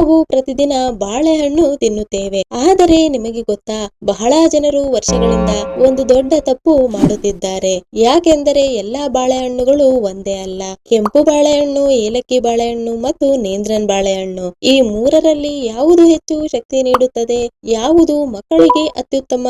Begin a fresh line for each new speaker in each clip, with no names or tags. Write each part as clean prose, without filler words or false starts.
ನಾವು ಪ್ರತಿದಿನ ಬಾಳೆಹಣ್ಣು ತಿನ್ನುತ್ತೇವೆ. ಆದರೆ ನಿಮಗೆ ಗೊತ್ತಾ, ಬಹಳ ಜನರು ವರ್ಷಗಳಿಂದ ಒಂದು ದೊಡ್ಡ ತಪ್ಪು ಮಾಡುತ್ತಿದ್ದಾರೆ. ಯಾಕೆಂದರೆ ಎಲ್ಲಾ ಬಾಳೆಹಣ್ಣುಗಳು ಒಂದೇ ಅಲ್ಲ. ಕೆಂಪು ಬಾಳೆಹಣ್ಣು, ಏಲಕ್ಕಿ ಬಾಳೆಹಣ್ಣು ಮತ್ತು ನೇಂದ್ರನ್ ಬಾಳೆಹಣ್ಣು, ಈ ಮೂರರಲ್ಲಿ ಯಾವುದು ಹೆಚ್ಚು ಶಕ್ತಿ ನೀಡುತ್ತದೆ, ಯಾವುದು ಮಕ್ಕಳಿಗೆ ಅತ್ಯುತ್ತಮ,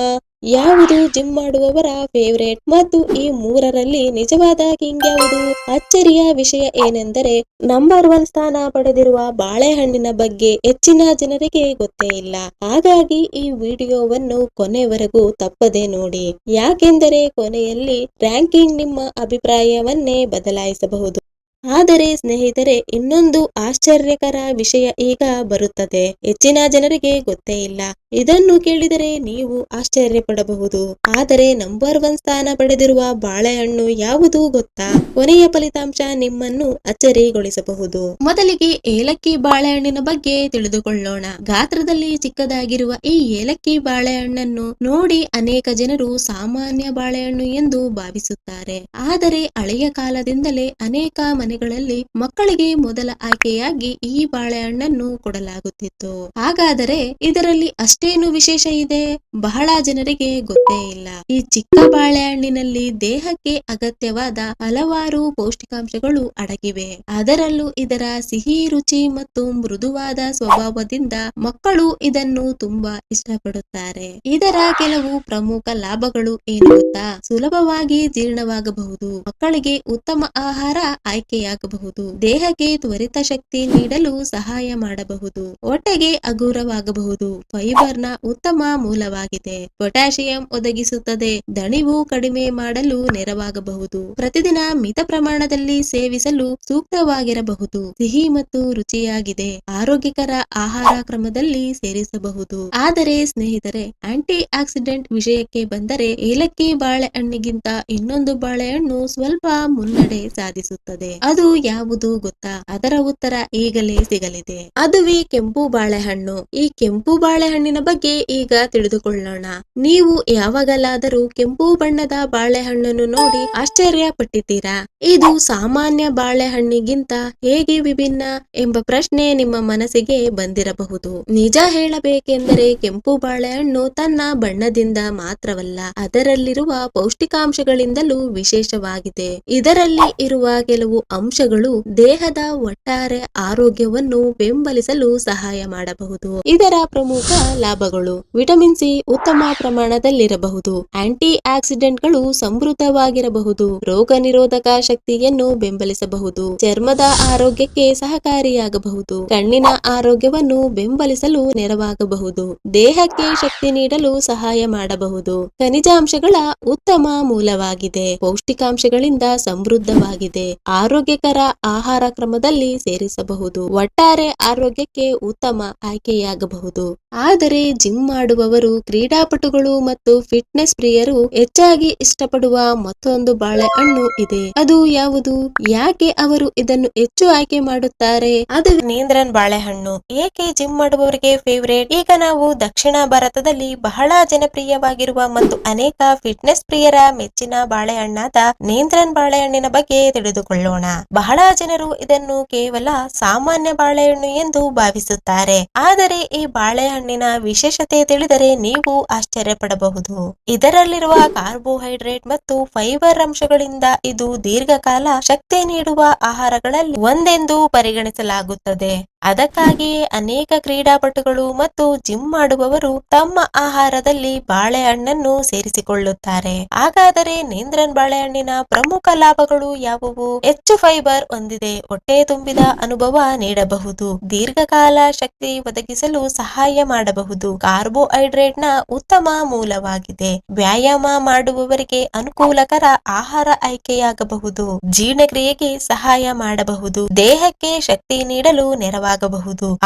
ಯಾವುದು ಜಿಮ್ ಮಾಡುವವರ ಫೇವರೇಟ್ ಮತ್ತು ಈ ಮೂರರಲ್ಲಿ ನಿಜವಾದ ಕಿಂಗ್ ಯಾವುದು? ಅಚ್ಚರಿಯ ವಿಷಯ ಏನೆಂದರೆ ನಂಬರ್ 1 ಸ್ಥಾನ ಪಡೆದಿರುವ ಬಾಳೆಹಣ್ಣಿನ ಬಗ್ಗೆ ಹೆಚ್ಚಿನ ಜನರಿಗೆ ಗೊತ್ತೇ ಇಲ್ಲ. ಹಾಗಾಗಿ ಈ ವಿಡಿಯೋವನ್ನು ಕೊನೆವರೆಗೂ ತಪ್ಪದೆ ನೋಡಿ, ಯಾಕೆಂದರೆ ಕೊನೆಯಲ್ಲಿ ರ್ಯಾಂಕಿಂಗ್ ನಿಮ್ಮ ಅಭಿಪ್ರಾಯವನ್ನೇ ಬದಲಾಯಿಸಬಹುದು. ಆದರೆ ಸ್ನೇಹಿತರೆ, ಇನ್ನೊಂದು ಆಶ್ಚರ್ಯಕರ ವಿಷಯ ಈಗ ಬರುತ್ತದೆ. ಹೆಚ್ಚಿನ ಜನರಿಗೆ ಗೊತ್ತೇ ಇಲ್ಲ. ಇದನ್ನು ಕೇಳಿದರೆ ನೀವು ಆಶ್ಚರ್ಯ ಪಡಬಹುದು. ಆದರೆ ನಂಬರ್ 1 ಸ್ಥಾನ ಪಡೆದಿರುವ ಬಾಳೆಹಣ್ಣು ಯಾವುದು ಗೊತ್ತಾ? ಕೊನೆಯ ಫಲಿತಾಂಶ ನಿಮ್ಮನ್ನು ಅಚ್ಚರಿಗೊಳಿಸಬಹುದು. ಮೊದಲಿಗೆ ಏಲಕ್ಕಿ ಬಾಳೆಹಣ್ಣಿನ ಬಗ್ಗೆ ತಿಳಿದುಕೊಳ್ಳೋಣ. ಗಾತ್ರದಲ್ಲಿ ಚಿಕ್ಕದಾಗಿರುವ ಈ ಏಲಕ್ಕಿ ಬಾಳೆಹಣ್ಣನ್ನು ನೋಡಿ ಅನೇಕ ಜನರು ಸಾಮಾನ್ಯ ಬಾಳೆಹಣ್ಣು ಎಂದು ಭಾವಿಸುತ್ತಾರೆ. ಆದರೆ ಹಳೆಯ ಕಾಲದಿಂದಲೇ ಅನೇಕ ಮನೆಗಳಲ್ಲಿ ಮಕ್ಕಳಿಗೆ ಮೊದಲ ಆಯ್ಕೆಯಾಗಿ ಈ ಬಾಳೆಹಣ್ಣನ್ನು ಕೊಡಲಾಗುತ್ತಿತ್ತು. ಹಾಗಾದರೆ ಇದರಲ್ಲಿ ಅಷ್ಟೇನು ವಿಶೇಷ ಇದೆ? ಬಹಳ ಜನರಿಗೆ ಗೊತ್ತೇ ಇಲ್ಲ. ಈ ಚಿಕ್ಕ ಬಾಳೆಹಣ್ಣಿನಲ್ಲಿ ದೇಹಕ್ಕೆ ಅಗತ್ಯವಾದ ಹಲವಾರು ಪೌಷ್ಟಿಕಾಂಶಗಳು ಅಡಗಿವೆ. ಅದರಲ್ಲೂ ಇದರ ಸಿಹಿ ರುಚಿ ಮತ್ತು ಮೃದುವಾದ ಸ್ವಭಾವದಿಂದ ಮಕ್ಕಳು ಇದನ್ನು ತುಂಬಾ ಇಷ್ಟಪಡುತ್ತಾರೆ. ಇದರ ಕೆಲವು ಪ್ರಮುಖ ಲಾಭಗಳು ಏನು ಗೊತ್ತಾ? ಸುಲಭವಾಗಿ ಜೀರ್ಣವಾಗಬಹುದು, ಮಕ್ಕಳಿಗೆ ಉತ್ತಮ ಆಹಾರ ಆಯ್ಕೆಯಾಗಬಹುದು, ದೇಹಕ್ಕೆ ತ್ವರಿತ ಶಕ್ತಿ ನೀಡಲು ಸಹಾಯ ಮಾಡಬಹುದು, ಹೊಟ್ಟೆಗೆ ಹಗುರವಾಗಬಹುದು, ಫೈಬರ್ನ ಉತ್ತಮ ಮೂಲವಾಗಿದೆ, ಪೊಟ್ಯಾಷಿಯಂ ಒದಗಿಸುತ್ತದೆ, ದಣಿವು ಕಡಿಮೆ ಮಾಡಲು ನೆರವಾಗಬಹುದು, ಪ್ರತಿದಿನ ಮಿತ ಪ್ರಮಾಣದಲ್ಲಿ ಸೇವಿಸಲು ಸೂಕ್ತವಾಗಿರಬಹುದು, ಸಿಹಿ ಮತ್ತು ರುಚಿಯಾಗಿದೆ, ಆರೋಗ್ಯಕರ ಆಹಾರ ಕ್ರಮದಲ್ಲಿ ಸೇರಿಸಬಹುದು. ಆದರೆ ಸ್ನೇಹಿತರೆ, ಆಂಟಿ ಆಕ್ಸಿಡೆಂಟ್ ವಿಷಯಕ್ಕೆ ಬಂದರೆ ಏಲಕ್ಕಿ ಬಾಳೆಹಣ್ಣಿಗಿಂತ ಇನ್ನೊಂದು ಬಾಳೆಹಣ್ಣು ಸ್ವಲ್ಪ ಮುನ್ನಡೆ ಸಾಧಿಸುತ್ತದೆ. ಅದು ಯಾವುದು ಗೊತ್ತಾ? ಅದರ ಉತ್ತರ ಈಗಲೇ ಸಿಗಲಿದೆ. ಅದುವೇ ಕೆಂಪು ಬಾಳೆಹಣ್ಣು. ಈ ಕೆಂಪು ಬಾಳೆಹಣ್ಣಿನ ಬಗ್ಗೆ ಈಗ ತಿಳಿದುಕೊಳ್ಳೋಣ. ನೀವು ಯಾವಾಗಲಾದರೂ ಕೆಂಪು ಬಣ್ಣದ ಬಾಳೆಹಣ್ಣನ್ನು ನೋಡಿ ಆಶ್ಚರ್ಯ ಪಟ್ಟಿದ್ದೀರಾ? ಇದು ಸಾಮಾನ್ಯ ಬಾಳೆಹಣ್ಣಿಗಿಂತ ಹೇಗೆ ವಿಭಿನ್ನ ಎಂಬ ಪ್ರಶ್ನೆ ನಿಮ್ಮ ಮನಸ್ಸಿಗೆ ಬಂದಿರಬಹುದು. ನಿಜ ಹೇಳಬೇಕೆಂದರೆ ಕೆಂಪು ಬಾಳೆಹಣ್ಣು ತನ್ನ ಬಣ್ಣದಿಂದ ಮಾತ್ರವಲ್ಲ, ಅದರಲ್ಲಿರುವ ಪೌಷ್ಟಿಕಾಂಶಗಳಿಂದಲೂ ವಿಶೇಷವಾಗಿದೆ. ಇದರಲ್ಲಿ ಇರುವ ಕೆಲವು ಅಂಶಗಳು ದೇಹದ ಒಟ್ಟಾರೆ ಆರೋಗ್ಯವನ್ನು ಬೆಂಬಲಿಸಲು ಸಹಾಯ ಮಾಡಬಹುದು. ಇದರ ಪ್ರಮುಖ ಲಾಭಗಳು: ವಿಟಮಿನ್ ಸಿ ಉತ್ತಮ ಪ್ರಮಾಣದಲ್ಲಿರಬಹುದು, ಆಂಟಿ ಆಕ್ಸಿಡೆಂಟ್ಗಳು ಸಮೃದ್ಧವಾಗಿರಬಹುದು, ರೋಗ ನಿರೋಧಕ ಶಕ್ತಿಯನ್ನು ಬೆಂಬಲಿಸಬಹುದು, ಚರ್ಮದ ಆರೋಗ್ಯಕ್ಕೆ ಸಹಕಾರಿಯಾಗಬಹುದು, ಕಣ್ಣಿನ ಆರೋಗ್ಯವನ್ನು ಬೆಂಬಲಿಸಲು ನೆರವಾಗಬಹುದು, ದೇಹಕ್ಕೆ ಶಕ್ತಿ ನೀಡಲು ಸಹಾಯ ಮಾಡಬಹುದು, ಖನಿಜಾಂಶಗಳ ಉತ್ತಮ ಮೂಲವಾಗಿದೆ, ಪೌಷ್ಟಿಕಾಂಶಗಳಿಂದ ಸಮೃದ್ಧವಾಗಿದೆ, ಆರೋಗ್ಯಕರ ಆಹಾರ ಕ್ರಮದಲ್ಲಿ ಸೇರಿಸಬಹುದು, ಒಟ್ಟಾರೆ ಆರೋಗ್ಯಕ್ಕೆ ಉತ್ತಮ ಆಯ್ಕೆಯಾಗಬಹುದು. ಆದರೆ ಜಿಮ್ ಮಾಡುವವರು, ಕ್ರೀಡಾಪಟುಗಳು ಮತ್ತು ಫಿಟ್ನೆಸ್ ಪ್ರಿಯರು ಹೆಚ್ಚಾಗಿ ಇಷ್ಟಪಡುವ ಮತ್ತೊಂದು ಬಾಳೆಹಣ್ಣು ಇದೆ. ಅದು ಯಾವುದು? ಯಾಕೆ ಅವರು ಇದನ್ನು ಹೆಚ್ಚು ಆಯ್ಕೆ ಮಾಡುತ್ತಾರೆ? ಅದು ನೇಂದ್ರನ್ ಬಾಳೆಹಣ್ಣು. ಏಕೆ ಜಿಮ್ ಮಾಡುವವರಿಗೆ ಫೇವರೇಟ್? ಈಗ ನಾವು ದಕ್ಷಿಣ ಭಾರತದಲ್ಲಿ ಬಹಳ ಜನಪ್ರಿಯವಾಗಿರುವ ಮತ್ತು ಅನೇಕ ಫಿಟ್ನೆಸ್ ಪ್ರಿಯರ ಮೆಚ್ಚಿನ ಬಾಳೆಹಣ್ಣಾದ ನೇಂದ್ರನ್ ಬಾಳೆಹಣ್ಣಿನ ಬಗ್ಗೆ ತಿಳಿದುಕೊಳ್ಳೋಣ. ಬಹಳ ಜನರು ಇದನ್ನು ಕೇವಲ ಸಾಮಾನ್ಯ ಬಾಳೆಹಣ್ಣು ಎಂದು ಭಾವಿಸುತ್ತಾರೆ. ಆದರೆ ಈ ಬಾಳೆಹಣ್ಣಿನ ವಿಶೇಷತೆ ತಿಳಿದರೆ ನೀವು ಆಶ್ಚರ್ಯ ಪಡಬಹುದು. ಇದರಲ್ಲಿರುವ ಕಾರ್ಬೋಹೈಡ್ರೇಟ್ ಮತ್ತು ಫೈಬರ್ ಅಂಶಗಳಿಂದ ಇದು ದೀರ್ಘಕಾಲ ಶಕ್ತಿ ನೀಡುವ ಆಹಾರಗಳಲ್ಲಿ ಒಂದೆಂದು ಪರಿಗಣಿಸಲಾಗುತ್ತದೆ. ಅದಕ್ಕಾಗಿಯೇ ಅನೇಕ ಕ್ರೀಡಾಪಟುಗಳು ಮತ್ತು ಜಿಮ್ ಮಾಡುವವರು ತಮ್ಮ ಆಹಾರದಲ್ಲಿ ಬಾಳೆಹಣ್ಣನ್ನು ಸೇರಿಸಿಕೊಳ್ಳುತ್ತಾರೆ. ಹಾಗಾದರೆ ನೇಂದ್ರನ್ ಬಾಳೆಹಣ್ಣಿನ ಪ್ರಮುಖ ಲಾಭಗಳು ಯಾವುವು? ಹೆಚ್ಚು ಫೈಬರ್ ಹೊಂದಿದೆ, ಹೊಟ್ಟೆ ತುಂಬಿದ ಅನುಭವ ನೀಡಬಹುದು, ದೀರ್ಘಕಾಲ ಶಕ್ತಿ ಒದಗಿಸಲು ಸಹಾಯ ಮಾಡಬಹುದು, ಕಾರ್ಬೋಹೈಡ್ರೇಟ್ ನ ಉತ್ತಮ ಮೂಲವಾಗಿದೆ, ವ್ಯಾಯಾಮ ಮಾಡುವವರಿಗೆ ಅನುಕೂಲಕರ ಆಹಾರ ಆಯ್ಕೆಯಾಗಬಹುದು, ಜೀರ್ಣಕ್ರಿಯೆಗೆ ಸಹಾಯ ಮಾಡಬಹುದು, ದೇಹಕ್ಕೆ ಶಕ್ತಿ ನೀಡಲು ನೆರವಾಗಬಹುದು,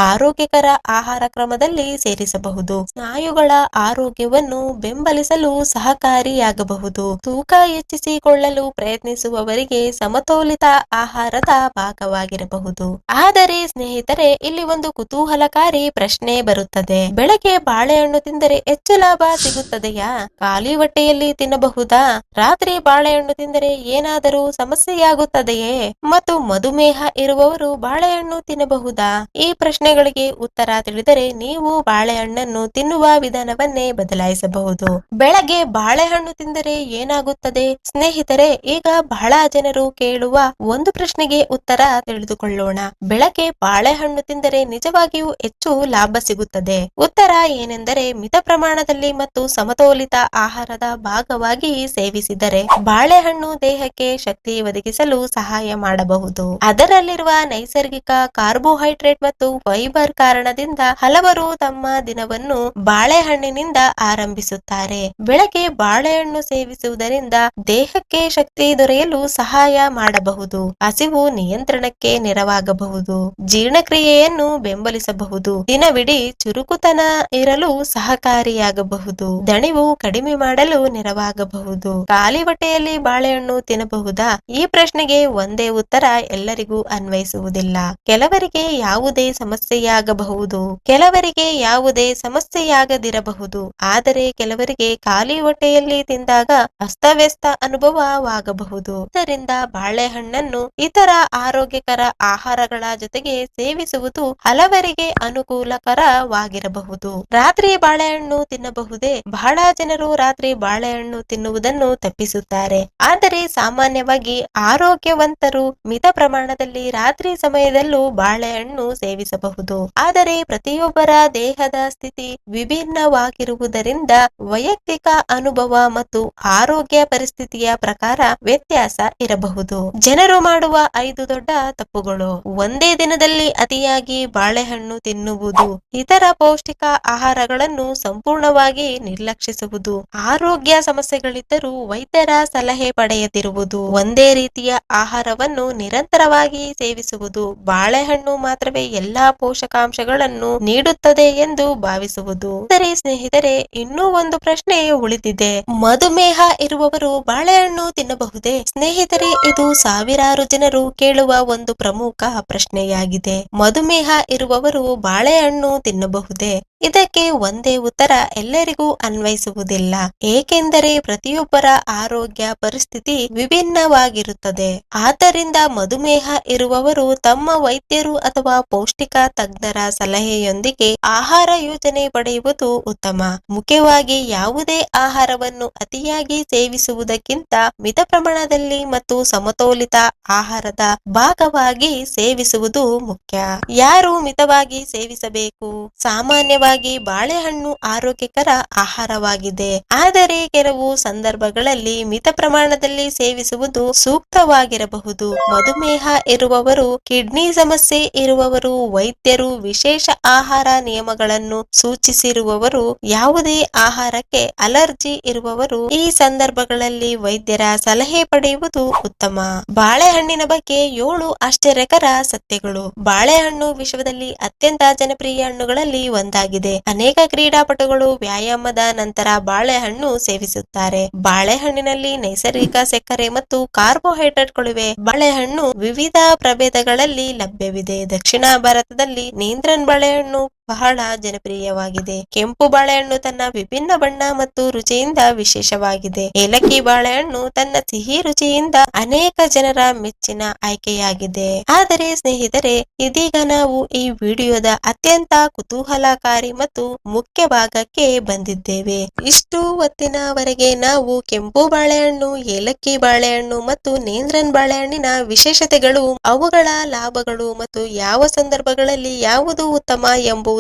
ಆರೋಗ್ಯಕರ ಆಹಾರ ಕ್ರಮದಲ್ಲಿ ಸೇರಿಸಬಹುದು, ಸ್ನಾಯುಗಳ ಆರೋಗ್ಯವನ್ನು ಬೆಂಬಲಿಸಲು ಸಹಕಾರಿಯಾಗಬಹುದು, ತೂಕ ಹೆಚ್ಚಿಸಿಕೊಳ್ಳಲು ಪ್ರಯತ್ನಿಸುವವರಿಗೆ ಸಮತೋಲಿತ ಆಹಾರದ ಭಾಗವಾಗಿರಬಹುದು. ಆದರೆ ಸ್ನೇಹಿತರೆ, ಇಲ್ಲಿ ಒಂದು ಕುತೂಹಲಕಾರಿ ಪ್ರಶ್ನೆ ಬರುತ್ತದೆ. ಬೆಳಗ್ಗೆ ಬಾಳೆಹಣ್ಣು ತಿಂದರೆ ಹೆಚ್ಚು ಲಾಭ ಸಿಗುತ್ತದೆಯಾ? ಖಾಲಿ ಹೊಟ್ಟೆಯಲ್ಲಿ ತಿನ್ನಬಹುದಾ? ರಾತ್ರಿ ಬಾಳೆಹಣ್ಣು ತಿಂದರೆ ಏನಾದರೂ ಸಮಸ್ಯೆಯಾಗುತ್ತದೆಯೇ? ಮತ್ತು ಮಧುಮೇಹ ಇರುವವರು ಬಾಳೆಹಣ್ಣು ತಿನ್ನಬಹುದಾ? ಈ ಪ್ರಶ್ನೆಗಳಿಗೆ ಉತ್ತರ ತಿಳಿದರೆ ನೀವು ಬಾಳೆಹಣ್ಣನ್ನು ತಿನ್ನುವ ವಿಧಾನವನ್ನೇ ಬದಲಾಯಿಸಬಹುದು. ಬೆಳಗ್ಗೆ ಬಾಳೆಹಣ್ಣು ತಿಂದರೆ ಏನಾಗುತ್ತದೆ? ಸ್ನೇಹಿತರೆ, ಈಗ ಬಹಳ ಜನರು ಕೇಳುವ ಒಂದು ಪ್ರಶ್ನೆಗೆ ಉತ್ತರ ತಿಳಿದುಕೊಳ್ಳೋಣ. ಬೆಳಗ್ಗೆ ಬಾಳೆಹಣ್ಣು ತಿಂದರೆ ನಿಜವಾಗಿಯೂ ಹೆಚ್ಚು ಲಾಭ ಸಿಗುತ್ತದೆ. ಉತ್ತರ ಏನೆಂದರೆ, ಮಿತ ಪ್ರಮಾಣದಲ್ಲಿ ಮತ್ತು ಸಮತೋಲಿತ ಆಹಾರದ ಭಾಗವಾಗಿ ಸೇವಿಸಿದರೆ ಬಾಳೆಹಣ್ಣು ದೇಹಕ್ಕೆ ಶಕ್ತಿ ಒದಗಿಸಲು ಸಹಾಯ ಮಾಡಬಹುದು. ಅದರಲ್ಲಿರುವ ನೈಸರ್ಗಿಕ ಕಾರ್ಬೋಹೈಡ್ರೇಟ್ ಮತ್ತು ಫೈಬರ್ ಕಾರಣದಿಂದ ಹಲವರು ತಮ್ಮ ದಿನವನ್ನು ಬಾಳೆಹಣ್ಣಿನಿಂದ ಆರಂಭಿಸುತ್ತಾರೆ. ಬೆಳಗ್ಗೆ ಬಾಳೆಹಣ್ಣು ಸೇವಿಸುವುದರಿಂದ ದೇಹಕ್ಕೆ ಶಕ್ತಿ ದೊರೆಯಲು ಸಹಾಯ ಮಾಡಬಹುದು, ಹಸಿವು ನಿಯಂತ್ರಣಕ್ಕೆ ನೆರವಾಗಬಹುದು, ಜೀರ್ಣಕ್ರಿಯೆಯನ್ನು ಬೆಂಬಲಿಸಬಹುದು, ದಿನವಿಡೀ ಚುರುಕುತನ ಇರಲು ಸಹಕಾರಿಯಾಗಬಹುದು, ದಣಿವು ಕಡಿಮೆ ಮಾಡಲು ನೆರವಾಗಬಹುದು. ಖಾಲಿ ಹೊಟ್ಟೆಯಲ್ಲಿ ಬಾಳೆಹಣ್ಣು ತಿನ್ನಬಹುದಾ? ಈ ಪ್ರಶ್ನೆಗೆ ಒಂದೇ ಉತ್ತರ ಎಲ್ಲರಿಗೂ ಅನ್ವಯಿಸುವುದಿಲ್ಲ. ಕೆಲವರಿಗೆ ಯಾವುದೇ ಸಮಸ್ಯೆಯಾಗಬಹುದು, ಕೆಲವರಿಗೆ ಯಾವುದೇ ಸಮಸ್ಯೆಯಾಗದಿರಬಹುದು. ಆದರೆ ಕೆಲವರಿಗೆ ಖಾಲಿ ಹೊಟ್ಟೆಯಲ್ಲಿ ತಿಂದಾಗ ಅಸ್ತವ್ಯಸ್ತ ಅನುಭವವಾಗಬಹುದು. ಇದರಿಂದ ಬಾಳೆಹಣ್ಣನ್ನು ಇತರ ಆರೋಗ್ಯಕರ ಆಹಾರಗಳ ಜೊತೆಗೆ ಸೇವಿಸುವುದು ಹಲವರಿಗೆ ಅನುಕೂಲಕರವಾಗಿರಬಹುದು. ರಾತ್ರಿ ಬಾಳೆಹಣ್ಣು ತಿನ್ನಬಹುದೇ? ಬಹಳ ಜನರು ರಾತ್ರಿ ಬಾಳೆಹಣ್ಣು ತಿನ್ನುವುದನ್ನು ತಪ್ಪಿಸುತ್ತಾರೆ. ಆದರೆ ಸಾಮಾನ್ಯವಾಗಿ ಆರೋಗ್ಯವಂತರು ಮಿತ ಪ್ರಮಾಣದಲ್ಲಿ ರಾತ್ರಿ ಸಮಯದಲ್ಲೂ ಬಾಳೆಹಣ್ಣು ಸೇವಿಸಬಹುದು. ಆದರೆ ಪ್ರತಿಯೊಬ್ಬರ ದೇಹದ ಸ್ಥಿತಿ ವಿಭಿನ್ನವಾಗಿರುವುದರಿಂದ ವೈಯಕ್ತಿಕ ಅನುಭವ ಮತ್ತು ಆರೋಗ್ಯ ಪರಿಸ್ಥಿತಿಯ ಪ್ರಕಾರ ವ್ಯತ್ಯಾಸ ಇರಬಹುದು. ಜನರು ಮಾಡುವ 5 ದೊಡ್ಡ ತಪ್ಪುಗಳು. ಒಂದೇ ದಿನದಲ್ಲಿ ಅತಿಯಾಗಿ ಬಾಳೆಹಣ್ಣು ತಿನ್ನುವುದು, ಇತರ ಪೌಷ್ಟಿಕ ಆಹಾರಗಳನ್ನು ಸಂಪೂರ್ಣವಾಗಿ ನಿರ್ಲಕ್ಷಿಸುವುದು, ಆರೋಗ್ಯ ಸಮಸ್ಯೆಗಳಿದ್ದರೂ ವೈದ್ಯರ ಸಲಹೆ ಪಡೆಯದಿರುವುದು, ಒಂದೇ ರೀತಿಯ ಆಹಾರವನ್ನು ನಿರಂತರವಾಗಿ ಸೇವಿಸುವುದು, ಬಾಳೆಹಣ್ಣು ಮಾತ್ರವೇ ಎಲ್ಲಾ ಪೋಷಕಾಂಶಗಳನ್ನು ನೀಡುತ್ತದೆ ಎಂದು ಭಾವಿಸುವುದು. ಸರಿ ಸ್ನೇಹಿತರೆ, ಇನ್ನೂ ಒಂದು ಪ್ರಶ್ನೆ ಉಳಿದಿದೆ. ಮಧುಮೇಹ ಇರುವವರು ಬಾಳೆಹಣ್ಣು ತಿನ್ನಬಹುದೇ? ಸ್ನೇಹಿತರೆ, ಇದು ಸಾವಿರಾರು ಜನರು ಕೇಳುವ ಒಂದು ಪ್ರಮುಖ ಪ್ರಶ್ನೆಯಾಗಿದೆ. ಮಧುಮೇಹ ಇರುವವರು ಬಾಳೆಹಣ್ಣು ತಿನ್ನಬಹುದೇ? ಇದಕ್ಕೆ ಒಂದೇ ಉತ್ತರ ಎಲ್ಲರಿಗೂ ಅನ್ವಯಿಸುವುದಿಲ್ಲ. ಏಕೆಂದರೆ ಪ್ರತಿಯೊಬ್ಬರ ಆರೋಗ್ಯ ಪರಿಸ್ಥಿತಿ ವಿಭಿನ್ನವಾಗಿರುತ್ತದೆ. ಆದ್ದರಿಂದ ಮಧುಮೇಹ ಇರುವವರು ತಮ್ಮ ವೈದ್ಯರು ಅಥವಾ ಪೌಷ್ಟಿಕ ತಜ್ಞರ ಸಲಹೆಯೊಂದಿಗೆ ಆಹಾರ ಯೋಜನೆ ಪಡೆಯುವುದು ಉತ್ತಮ. ಮುಖ್ಯವಾಗಿ ಯಾವುದೇ ಆಹಾರವನ್ನು ಅತಿಯಾಗಿ ಸೇವಿಸುವುದಕ್ಕಿಂತ ಮಿತ ಪ್ರಮಾಣದಲ್ಲಿ ಮತ್ತು ಸಮತೋಲಿತ ಆಹಾರದ ಭಾಗವಾಗಿ ಸೇವಿಸುವುದು ಮುಖ್ಯ. ಯಾರು ಮಿತವಾಗಿ ಸೇವಿಸಬೇಕು? ಸಾಮಾನ್ಯವಾಗಿ ಬಾಳೆಹಣ್ಣು ಆರೋಗ್ಯಕರ ಆಹಾರವಾಗಿದೆ, ಆದರೆ ಕೆಲವು ಸಂದರ್ಭಗಳಲ್ಲಿ ಮಿತ ಪ್ರಮಾಣದಲ್ಲಿ ಸೇವಿಸುವುದು ಸೂಕ್ತವಾಗಿರಬಹುದು. ಮಧುಮೇಹ ಇರುವವರು, ಕಿಡ್ನಿ ಸಮಸ್ಯೆ ಇರುವವರು, ವೈದ್ಯರು ವಿಶೇಷ ಆಹಾರ ನಿಯಮಗಳನ್ನು ಸೂಚಿಸಿರುವವರು, ಯಾವುದೇ ಆಹಾರಕ್ಕೆ ಅಲರ್ಜಿ ಇರುವವರು ಈ ಸಂದರ್ಭಗಳಲ್ಲಿ ವೈದ್ಯರ ಸಲಹೆ ಪಡೆಯುವುದು ಉತ್ತಮ. ಬಾಳೆಹಣ್ಣಿನ ಬಗ್ಗೆ 7 ಆಶ್ಚರ್ಯಕರ ಸತ್ಯಗಳು. ಬಾಳೆಹಣ್ಣು ವಿಶ್ವದಲ್ಲಿ ಅತ್ಯಂತ ಜನಪ್ರಿಯ ಹಣ್ಣುಗಳಲ್ಲಿ ಒಂದಾಗಿದೆ. ಅನೇಕ ಕ್ರೀಡಾಪಟುಗಳು ವ್ಯಾಯಾಮದ ನಂತರ ಬಾಳೆಹಣ್ಣು ಸೇವಿಸುತ್ತಾರೆ. ಬಾಳೆಹಣ್ಣಿನಲ್ಲಿ ನೈಸರ್ಗಿಕ ಸಕ್ಕರೆ ಮತ್ತು ಕಾರ್ಬೋಹೈಡ್ರೇಟ್ಗಳಿವೆ. ಬಾಳೆಹಣ್ಣು ವಿವಿಧ ಪ್ರಭೇದಗಳಲ್ಲಿ ಲಭ್ಯವಿದೆ. ದಕ್ಷಿಣ ಭಾರತದಲ್ಲಿ ನೇಂದ್ರನ್ ಬಾಳೆಹಣ್ಣು ಬಹಳ ಜನಪ್ರಿಯವಾಗಿದೆ. ಕೆಂಪು ಬಾಳೆಹಣ್ಣು ತನ್ನ ವಿಭಿನ್ನ ಬಣ್ಣ ಮತ್ತು ರುಚಿಯಿಂದ ವಿಶೇಷವಾಗಿದೆ. ಏಲಕ್ಕಿ ಬಾಳೆಹಣ್ಣು ತನ್ನ ಸಿಹಿ ರುಚಿಯಿಂದ ಅನೇಕ ಜನರ ಮೆಚ್ಚಿನ ಆಯ್ಕೆಯಾಗಿದೆ. ಆದರೆ ಸ್ನೇಹಿತರೆ, ಇದೀಗ ನಾವು ಈ ವಿಡಿಯೋದ ಅತ್ಯಂತ ಕುತೂಹಲಕಾರಿ ಮತ್ತು ಮುಖ್ಯ ಭಾಗಕ್ಕೆ ಬಂದಿದ್ದೇವೆ. ಇಷ್ಟು ಹೊತ್ತಿನವರೆಗೆ ನಾವು ಕೆಂಪು ಬಾಳೆಹಣ್ಣು, ಏಲಕ್ಕಿ ಬಾಳೆಹಣ್ಣು ಮತ್ತು ನೇಂದ್ರನ್ ಬಾಳೆಹಣ್ಣಿನ ವಿಶೇಷತೆಗಳು, ಅವುಗಳ ಲಾಭಗಳು ಮತ್ತು ಯಾವ ಸಂದರ್ಭಗಳಲ್ಲಿ ಯಾವುದು ಉತ್ತಮ ಎಂಬುದನ್ನು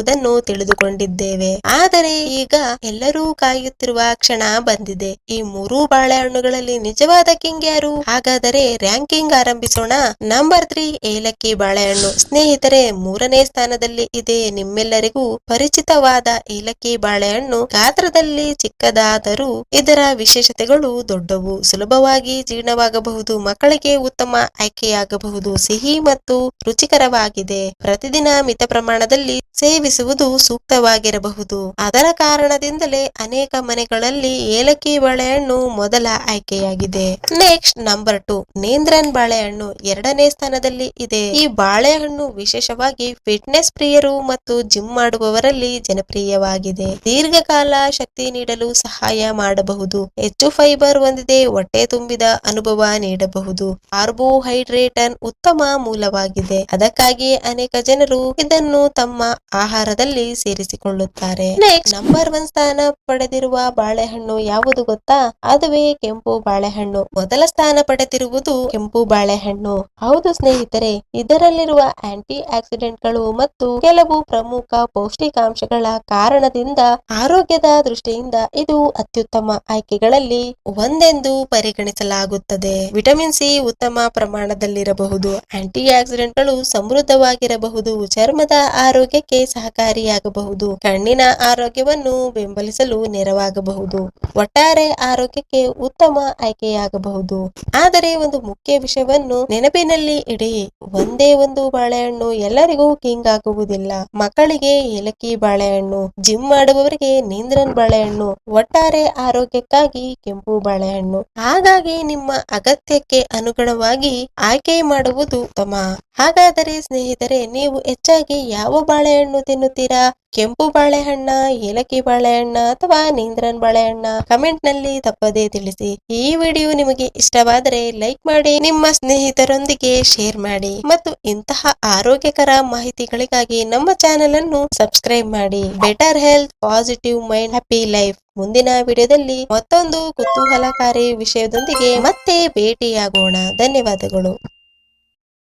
ತಿಳಿದುಕೊಂಡಿದ್ದೇವೆ. ಆದರೆ ಈಗ ಎಲ್ಲರೂ ಕಾಯುತ್ತಿರುವ ಕ್ಷಣ ಬಂದಿದೆ. ಈ 3 ಬಾಳೆಹಣ್ಣುಗಳಲ್ಲಿ ನಿಜವಾದ ಕಿಂಗ್ ಯಾರು? ಹಾಗಾದರೆ ರ್ಯಾಂಕಿಂಗ್ ಆರಂಭಿಸೋಣ. ನಂಬರ್ 3, ಏಲಕ್ಕಿ ಬಾಳೆಹಣ್ಣು. ಸ್ನೇಹಿತರೆ, 3ನೇ ಸ್ಥಾನದಲ್ಲಿ ಇದೆ ನಿಮ್ಮೆಲ್ಲರಿಗೂ ಪರಿಚಿತವಾದ ಏಲಕ್ಕಿ ಬಾಳೆಹಣ್ಣು. ಗಾತ್ರದಲ್ಲಿ ಚಿಕ್ಕದಾದರೂ ಇದರ ವಿಶೇಷತೆಗಳು ದೊಡ್ಡವು. ಸುಲಭವಾಗಿ ಜೀರ್ಣವಾಗಬಹುದು, ಮಕ್ಕಳಿಗೆ ಉತ್ತಮ ಆಯ್ಕೆಯಾಗಬಹುದು, ಸಿಹಿ ಮತ್ತು ರುಚಿಕರವಾಗಿದೆ. ಪ್ರತಿದಿನ ಮಿತ ಪ್ರಮಾಣದಲ್ಲಿ ಸೇವಿಸುವುದು ಸೂಕ್ತವಾಗಿರಬಹುದು. ಅದರ ಕಾರಣದಿಂದಲೇ ಅನೇಕ ಮನೆಗಳಲ್ಲಿ ಏಲಕ್ಕಿ ಬಾಳೆಹಣ್ಣು ಮೊದಲ ಆಯ್ಕೆಯಾಗಿದೆ. ನೆಕ್ಸ್ಟ್ ನಂಬರ್ 2 ನೇಂದ್ರನ್ ಬಾಳೆಹಣ್ಣು ಎರಡನೇ ಸ್ಥಾನದಲ್ಲಿ ಇದೆ. ಈ ಬಾಳೆಹಣ್ಣು ವಿಶೇಷವಾಗಿ ಫಿಟ್ನೆಸ್ ಪ್ರಿಯರು ಮತ್ತು ಜಿಮ್ ಮಾಡುವವರಲ್ಲಿ ಜನಪ್ರಿಯವಾಗಿದೆ. ದೀರ್ಘಕಾಲ ಶಕ್ತಿ ನೀಡಲು ಸಹಾಯ ಮಾಡಬಹುದು. ಹೆಚ್ಚು ಫೈಬರ್ ಹೊಂದಿದೆ, ಹೊಟ್ಟೆ ತುಂಬಿದ ಅನುಭವ ನೀಡಬಹುದು. ಕಾರ್ಬೋಹೈಡ್ರೇಟ್ ಉತ್ತಮ ಮೂಲವಾಗಿದೆ. ಅದಕ್ಕಾಗಿ ಅನೇಕ ಜನರು ಇದನ್ನು ತಮ್ಮ ಆಹಾರದಲ್ಲಿ ಸೇರಿಸಿಕೊಳ್ಳುತ್ತಾರೆ. ನೆಕ್ಸ್ಟ್ ನಂಬರ್ 1 ಸ್ಥಾನ ಪಡೆದಿರುವ ಬಾಳೆಹಣ್ಣು ಯಾವುದು ಗೊತ್ತಾ? ಅದುವೇ ಕೆಂಪು ಬಾಳೆಹಣ್ಣು. ಮೊದಲ ಸ್ಥಾನ ಪಡೆದಿರುವುದು ಕೆಂಪು ಬಾಳೆಹಣ್ಣು. ಹೌದು ಸ್ನೇಹಿತರೆ, ಇದರಲ್ಲಿರುವ ಆಂಟಿ ಆಕ್ಸಿಡೆಂಟ್ಗಳು ಮತ್ತು ಕೆಲವು ಪ್ರಮುಖ ಪೌಷ್ಟಿಕಾಂಶಗಳ ಕಾರಣದಿಂದ ಆರೋಗ್ಯದ ದೃಷ್ಟಿಯಿಂದ ಇದು ಅತ್ಯುತ್ತಮ ಆಯ್ಕೆಗಳಲ್ಲಿ ಒಂದೆಂದು ಪರಿಗಣಿಸಲಾಗುತ್ತದೆ. ವಿಟಮಿನ್ ಸಿ ಉತ್ತಮ ಪ್ರಮಾಣದಲ್ಲಿರಬಹುದು. ಆಂಟಿ ಆಕ್ಸಿಡೆಂಟ್ಗಳು ಸಮೃದ್ಧವಾಗಿರಬಹುದು. ಚರ್ಮದ ಆರೋಗ್ಯಕ್ಕೆ ಸಹಕಾರಿಯಾಗಬಹುದು. ಕಣ್ಣಿನ ಆರೋಗ್ಯವನ್ನು ಬೆಂಬಲಿಸಲು ನೆರವಾಗಬಹುದು. ಒಟ್ಟಾರೆ ಆರೋಗ್ಯಕ್ಕೆ ಉತ್ತಮ ಆಯ್ಕೆಯಾಗಬಹುದು. ಆದರೆ ಒಂದು ಮುಖ್ಯ ವಿಷಯವನ್ನು ನೆನಪಿನಲ್ಲಿ ಇಡಿ, ಒಂದೇ ಒಂದು ಬಾಳೆಹಣ್ಣು ಎಲ್ಲರಿಗೂ ಕಿಂಗ್ ಆಗುವುದಿಲ್ಲ. ಮಕ್ಕಳಿಗೆ ಏಲಕ್ಕಿ ಬಾಳೆಹಣ್ಣು, ಜಿಮ್ ಮಾಡುವವರಿಗೆ ನೇಂದ್ರನ್ ಬಾಳೆಹಣ್ಣು, ಒಟ್ಟಾರೆ ಆರೋಗ್ಯಕ್ಕಾಗಿ ಕೆಂಪು ಬಾಳೆಹಣ್ಣು. ಹಾಗಾಗಿ ನಿಮ್ಮ ಅಗತ್ಯಕ್ಕೆ ಅನುಗುಣವಾಗಿ ಆಯ್ಕೆ ಮಾಡುವುದು ಉತ್ತಮ. ಹಾಗಾದರೆ ಸ್ನೇಹಿತರೆ, ನೀವು ಹೆಚ್ಚಾಗಿ ಯಾವ ಬಾಳೆಹಣ್ಣು ತಿನ್ನುತ್ತೀರಾ? ಕೆಂಪು ಬಾಳೆಹಣ್ಣ, ಏಲಕ್ಕಿ ಬಾಳೆಹಣ್ಣ ಅಥವಾ ನೇಂದ್ರನ್ ಬಾಳೆಹಣ್ಣ? ಕಮೆಂಟ್ ನಲ್ಲಿ ತಪ್ಪದೇ ತಿಳಿಸಿ. ಈ ವಿಡಿಯೋ ನಿಮಗೆ ಇಷ್ಟವಾದರೆ ಲೈಕ್ ಮಾಡಿ, ನಿಮ್ಮ ಸ್ನೇಹಿತರೊಂದಿಗೆ ಶೇರ್ ಮಾಡಿ ಮತ್ತು ಇಂತಹ ಆರೋಗ್ಯಕರ ಮಾಹಿತಿಗಳಿಗಾಗಿ ನಮ್ಮ ಚಾನೆಲ್ ಅನ್ನು ಸಬ್ಸ್ಕ್ರೈಬ್ ಮಾಡಿ. Better health, positive mind, happy life. ಮುಂದಿನ ವಿಡಿಯೋದಲ್ಲಿ ಮತ್ತೊಂದು ಕುತೂಹಲಕಾರಿ ವಿಷಯದೊಂದಿಗೆ ಮತ್ತೆ ಭೇಟಿಯಾಗೋಣ. ಧನ್ಯವಾದಗಳು.